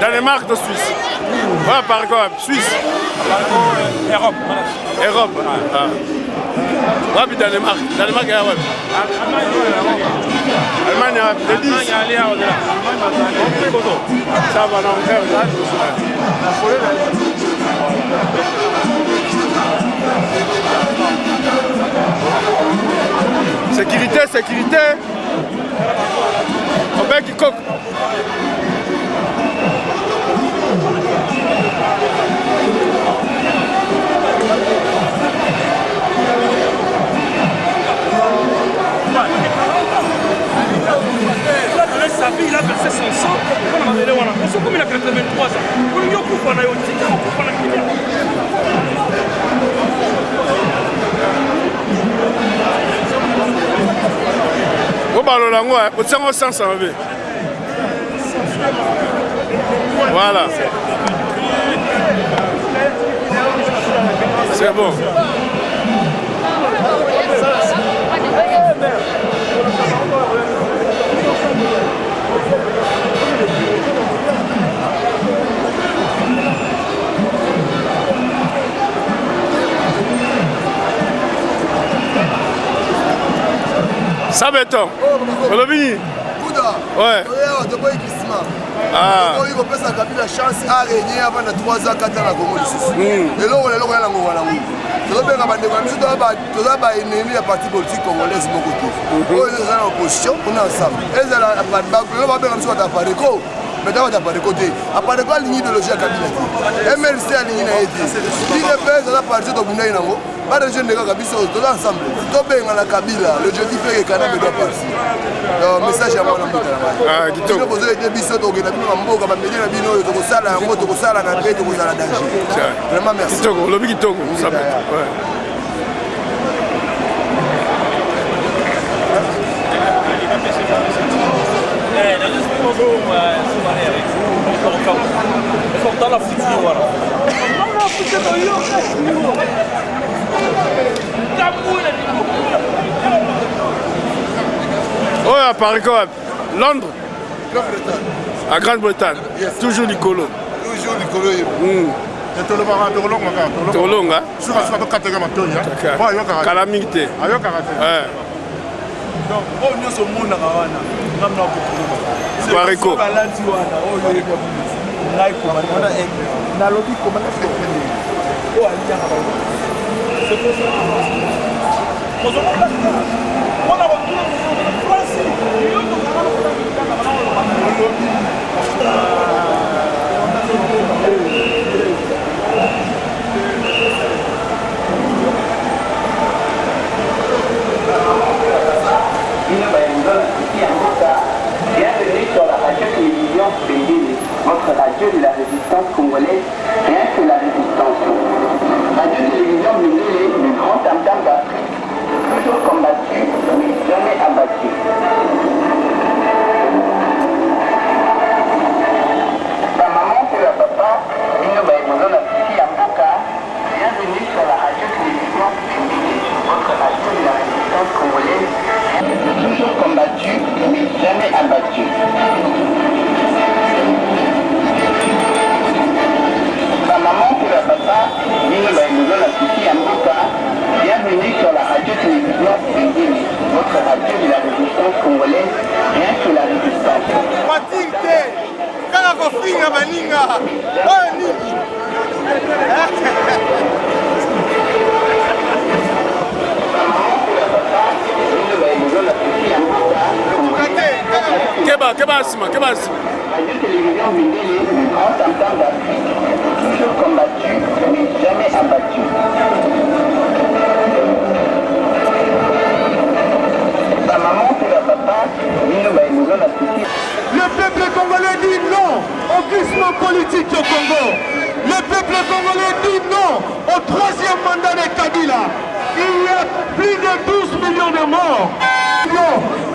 Danemark de Suisse. Voilà, par quoi? Suisse. Europe. Europe. Ouais, Danemark. Danemark et Europe. Allemagne, les 10. Ça va, non, sécurité, sécurité. On va qui coque. Sa vie, il a versé son sang. On a amené voilà. Ils sont comme il a 83 ans. On lui a coupé on a eu un petit on coupe on a quitté. Au ballon là, au sang au sang ça va bien. Voilà. C'est bon. Ça béton. Olobini. Ouais. Ah. Il faut passer la chance à régner avant de 3 ans, 4 ans à Congo. Et là, on est là, on est là, on est là. Toza baennemi ya parti politique congolaise moko te oyo eza na opposition kuna ensemble ezala lelo babenga biso bata apareko metaka bata apareko te apareko alingi idéologie ya kabila te mlc alingi na ye te idps aza parti tobundai nango baregion de kaka biso toza ensemble tobenga na kabila le jeudi mpe ekana bedoa parti message ya mwana mboka na ngai bozola ete biso tokokenda bino na mboka bamedie na bino oyo tokosala yango tokosala na mpe tokozala danger vraiment merci kitoko olobi kitoko dans la future, voilà. Oh, à Paris, Londres. À Grande-Bretagne. Yes. Toujours Nicolo. Toujours Nicolo. Tolonga. Calamité. Donc, on est sur le monde. Pareko. Bienvenue sur la radio-télévision Bendele, votre radio de la résistance congolaise, rien que la résistance. Radio-télévision Bendele, le grand tam-tam d'Afrique, toujours combattu, mais jamais abattu. Sa maman pour la papa, Bino Baïbozo, la petite Amboka, bienvenue sur la radio-télévision Bendele, votre radio de la résistance congolaise, toujours combattu, mais jamais abattu. Sa maman pour la papa, Nino Baïbozo, la petite Amboka, bienvenue sur la radio-télévision Bendele, votre radio de la résistance congolaise, rien que la résistance. Keba asima. Radio-télévision Bendele, le grand tam-tam d'Afrique, toujours combattu, mais jamais abattu. Congolais dit non au troisième mandat de Kabila. Il y a plus de 12 millions de morts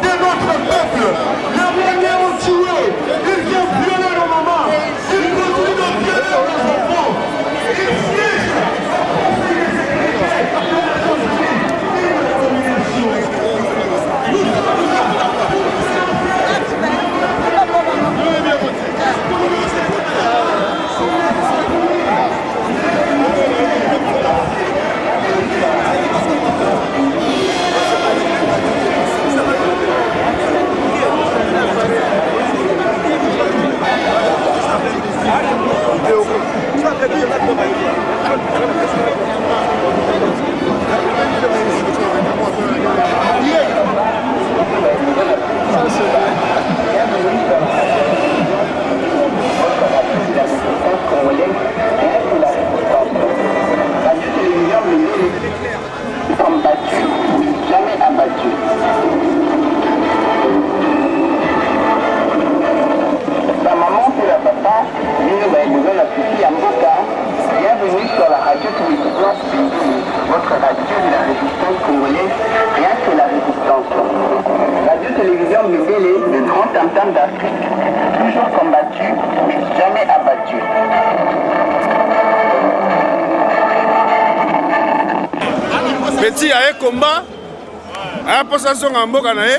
de notre peuple. Les Rwandais ont tué, ils viennent violer nos mamans, ils continuent de violer nos enfants. Ils siègent. Bienvenue sur la radio télévision Bindili, votre radio de la résistance congolaise, rien que la résistance. Radio télévision Bindili, le grand tam-tam d'Afrique, toujours combattu, jamais abattu. Petit a un combat, a un possession en mboka na ye,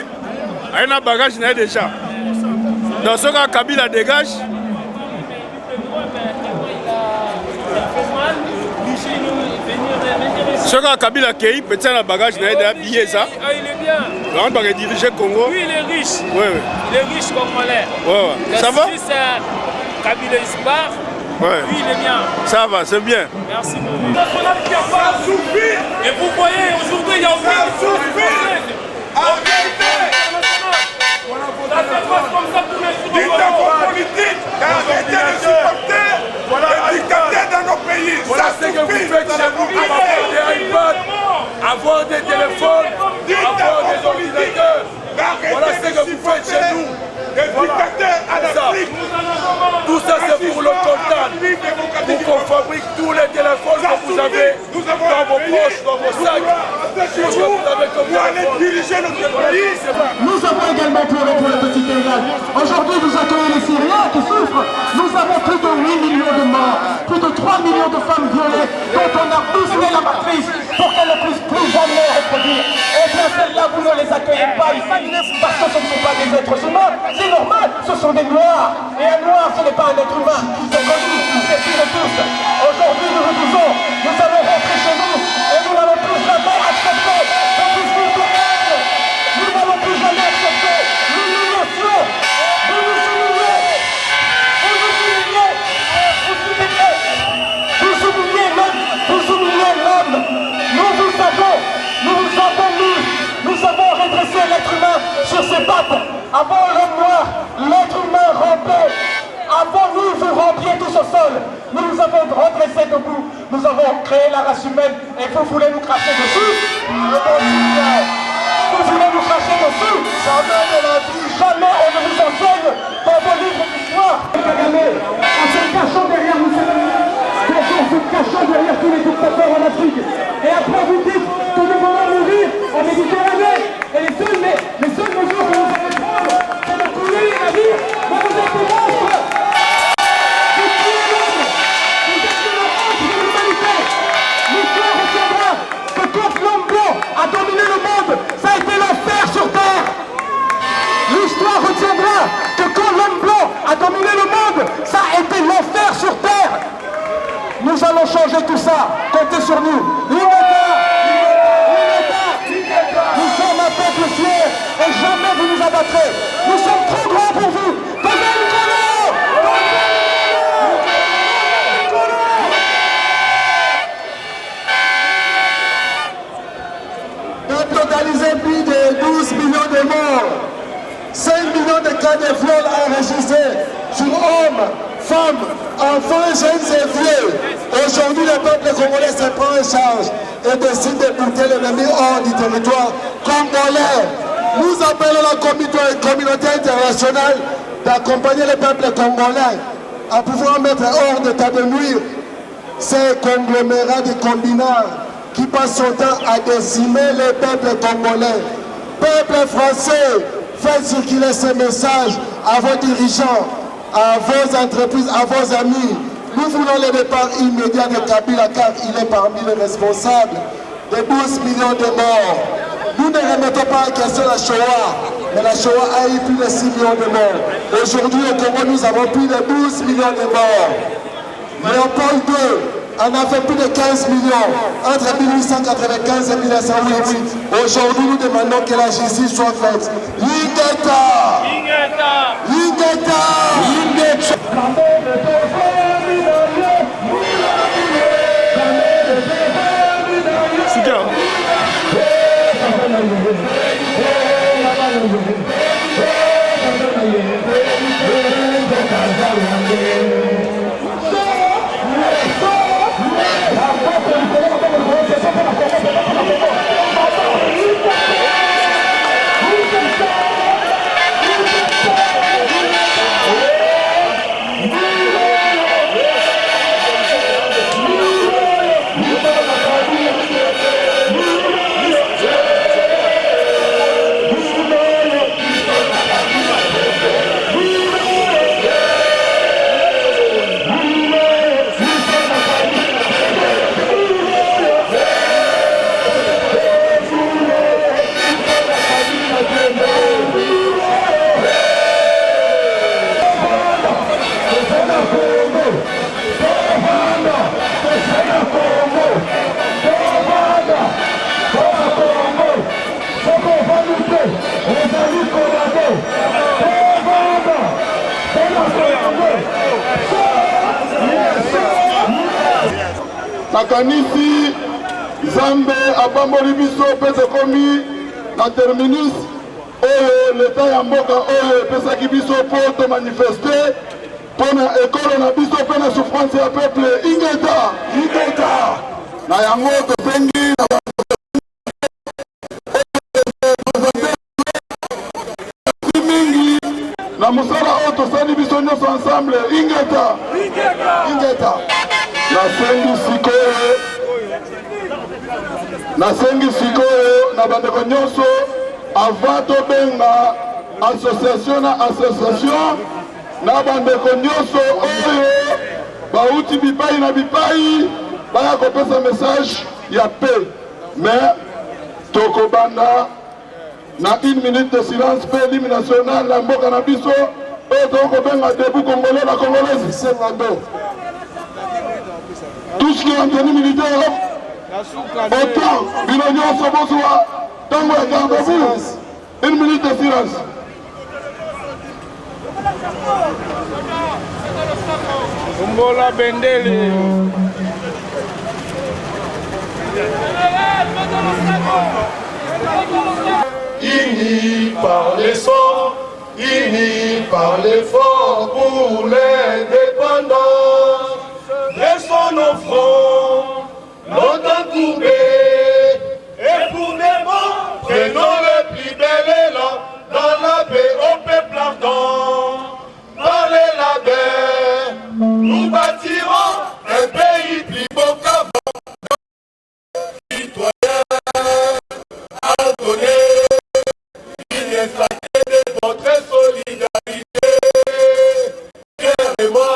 a un bagage na ye déjà. Dans ce cas, Kabila dégage. Ce cas, Kabila Kei, petit un bagage na ye déjà billet ça. Ah, il est bien. On va diriger Congo. Oui, il est riche. Oui, oui. Il est riche congolais. Ouais, ouais. Ça va? Kabila Isbar. Ouais. Oui, il est bien. Ça va, c'est bien. Merci beaucoup. National qui a pas souffert. Et vous voyez, aujourd'hui, il y a aucun souffert. Ça se passe comme ça tous les jours. Dictateur politique, arrêtez de supporter les dictateurs dans nos pays. Voilà ce que vous faites chez vous, avoir des iPads, avoir des téléphones, avoir des ordinateurs. Voilà ce que vous faites chez nous. Tout ça c'est pour le comptable, pour qu'on fabrique tous les téléphones que vous avez dans vos poches, dans vos sacs. Nous avons également pleuré pour le petit Kairal. Aujourd'hui, vous accueillez les Syriens qui souffrent. Nous avons plus de 8 millions de morts, plus de 3 millions de femmes violées, dont on a bousculé la matrice pour qu'elles ne puissent plus jamais reproduire. Et bien celles-là, vous ne les accueillez pas ici, parce que ce ne sont pas des êtres humains. C'est normal, ce sont des noirs. Et un noir, ce n'est pas un être humain. C'est connu, c'est sûr et tous. Aujourd'hui, nous vous disons, nous allons rentrer chez nous et nous n'allons plus jamais accepter qu'on puisse nous tourner. Nous n'allons plus jamais accepter l'humiliation. Vous nous humiliez. Vous nous humiliez. Vous humiliez l'homme. Nous vous avons mis. Nous avons redressé l'être humain sur ses pattes. Avant l'homme noir, l'être humain rampait. Avant nous, vous rampiez tous au sol. Nous nous avons redressé debout. Nous avons créé la race humaine. Et vous voulez nous cracher dessus? Vous voulez nous cracher dessus? Jamais de la vie. Jamais on ne vous enseigne dans vos livres d'histoire. En se cachant derrière nous, en se cachant derrière tous les dictateurs en Afrique. Et après vous dites que nous voulons mourir en Méditerranée. Et les seules mesures que nous allons prendre, c'est de couler les navires. Mais vous êtes des monstres. Vous tuez l'homme. Vous êtes de la honte de l'humanité. L'histoire retiendra que quand l'homme blanc a dominé le monde, ça a été l'enfer sur terre. L'histoire retiendra que quand l'homme blanc a dominé le monde, ça a été l'enfer sur terre. Nous allons changer tout ça. Comptez sur nous. Nous sommes un peuple fier et jamais vous nous abattrez. Nous sommes trop grands pour vous. Totalisé plus de 12 millions de morts, 5 millions de cas de viol enregistrés sur hommes, femmes, enfants, jeunes et vieux. Aujourd'hui, le peuple congolais se prend en charge et décide de porter l'ennemi hors du territoire congolais. Nous appelons la communauté internationale d'accompagner le peuple congolais à pouvoir mettre hors d'état de nuire C'est un conglomérat de combinards qui passe son temps à décimer le peuple congolais. Peuple français, faites circuler ce message à vos dirigeants, à vos entreprises, à vos amis. Nous voulons le départ immédiat de Kabila car il est parmi les responsables de 12 millions de morts. Nous ne remettons pas en question la Shoah, mais la Shoah a eu plus de 6 millions de morts. Aujourd'hui au Congo, nous avons plus de 12 millions de morts. Léopold II en a fait plus de 15 millions entre 1895 et 1908. Aujourd'hui, nous demandons que la justice soit faite. Lingeta! Lingeta! Lingeta! nakanisi Zambe abamboli biso pese komi na terminus oyo leta ya mboka oyo epesaki biso po to manifeste pona ekolo na biso pe na souffrance ya peuple ingeta na yango tosengi na mingi na mosala oyo tosali biso nyonso ensemble ingeta nasengi sikoyo na bandeko nyonso avant tobenga association na bandeko nyonso oyo bauti bipai na bipai baya kopesa message ya paix mais tokobanda na 1 minute de silence pe l'hymne national na mboka na biso oyo tokobenga debout congolais na congolaise sengando tout ce qui est en tenue militaire autant bino nyonso bozwa ntango ya garde-vous 1 minute de silence. Mbola Bendele. Unis par les sorts, unis par l'effort pour l'indépendance. Dressons nos fronts, nos dents courbées, et pour des mots, prenons le plus bel élan dans la paix au peuple ardent. Par les labeurs, nous bâtirons un pays plus beau qu'avant. Citoyens, abonnés, il est flatté de votre solidarité. Moi,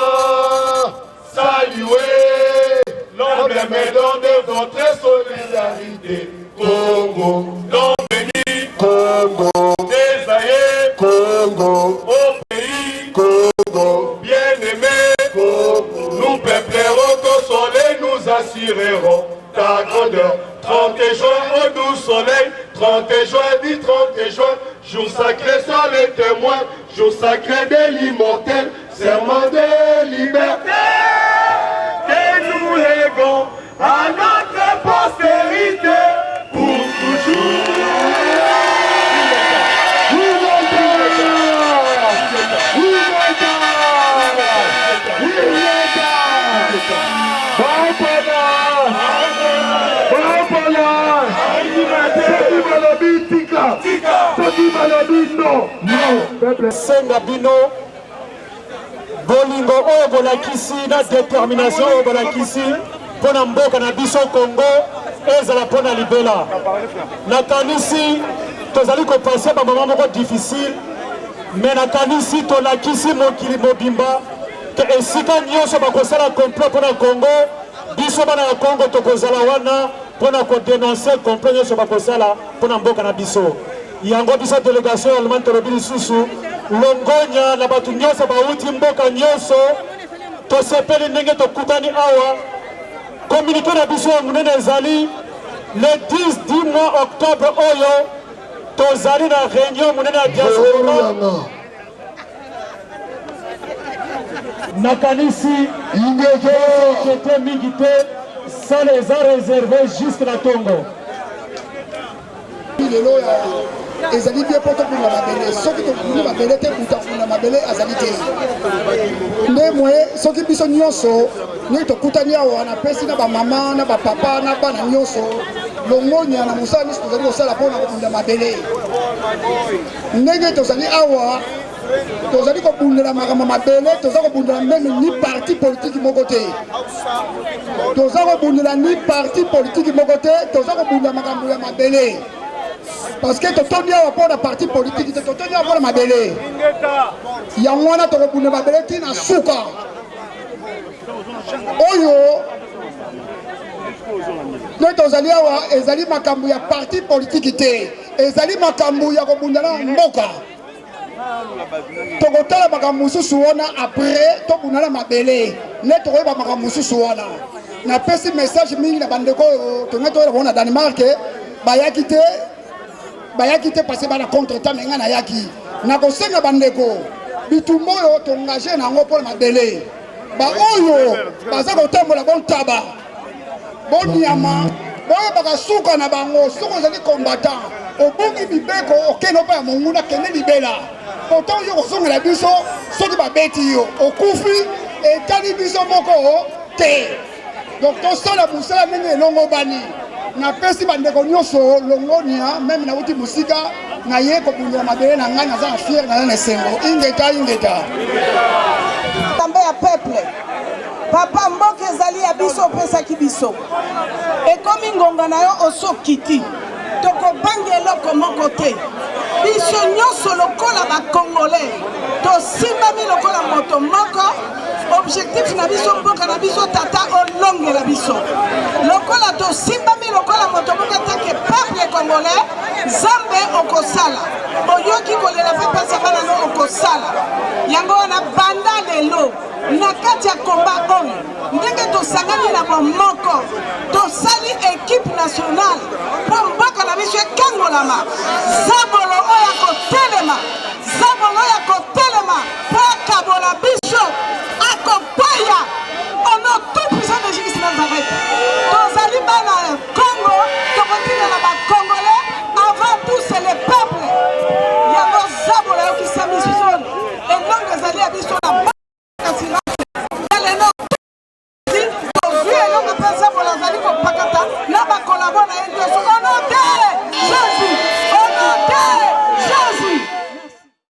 saluez l'homme aidant de votre solidarité. Congo, don béni, Congo, désaillé, Congo, au pays, Congo, bien-aimé, Congo. Nous peuplerons ton soleil, nous assurerons ta grandeur. 30 juin au doux soleil, 30 juin, dit 30 juin, jour sacré sur les témoins, jour sacré de l'immortel, serment de liberté. Et nous légons à notre postérité pour toujours. bolingo oyo bolakisi na détermination oyo bolakisi mpona mboka na biso Congo ezala mpona libela. Nakanisi tozali kopase bamama moko difficile, mais nakanisi tolakisi mokili mobimba ke esika nyonso bakosala complot mpona Congo, biso bana ya Congo tokozala wana mpona kodenonse complot nyonso bakosala mpona mboka na biso. Yango biso délégation allemande tolobi lisusu longonya na bato nyonso bauti mboka nyonso tosepeli ndenge tokutani awa. Communiqué na biso ya monene ezali le 10 mois octobre oyo tozali na réunion monene ya diaspora nakanisi ingete mingi te sale eza réservé jusque na Tongo. ezali bien poto kuna mabele soki tokuni mabele te kuta kuna mabele azali te nde moye soki biso nyonso ndenge tokutani awa napesi na bamama na bapapa na bana nyonso longonya na mosala nyonso tozali kosala mpona kobunda mabele ndenge tozali awa tozali kobundela makambo mabele toza kobundela meme ni parti politiki moko te toza kobundela ni parti politiki moko te toza kobundela makambo ya mabele parce que totondi awa mpona parti politique te totondi awa mpona mabele yango wana tokobunda mabele tina suka oyo nde tozali awa ezali makambo ya parti politique te ezali makambo ya kobundana mboka tokotala makambo mosusu wana après tobundana mabele nde tokoyeba makambo mosusu wana napesi message mingi na bandeko oyo tonge toyela bona Danemark bayaki te parce bana contre temps menga na yaki na kosenga bandeko bitumba oyo tongage nango mpona mabele baoyo baza kotambola bontaba bonyama boyebaka suka na bango soki ozali combattant obungi mibeko okende mpo ya monguna kende libela poto yo kozongela biso soki babeti yo okufi etali biso moko te donc tosala mosala ndenge elongo bani napesi bandeko nyonso longonia meme nauti mosika naye kobundela mabele na ngai naza na fiere naza na esengo ingeta tambe ya peuple papa mboka ezali ya biso opesaki biso ekomi ngonga na yo osokiti tokobanga eloko moko te biso nyonso lokola bakongolais tosimbami lokola moto moko objectif na biso mboka na biso tata olongela biso lokola tosimbami lokola moto moko teke peuple congolais zambe okosala oyoki kolela mpe mpasi bana no okosala yango wana banda lelo na kati ya komba oyo ndenge tosangani na bomoko tosali équipe nationale mpo mboka na biso ekangolama zabo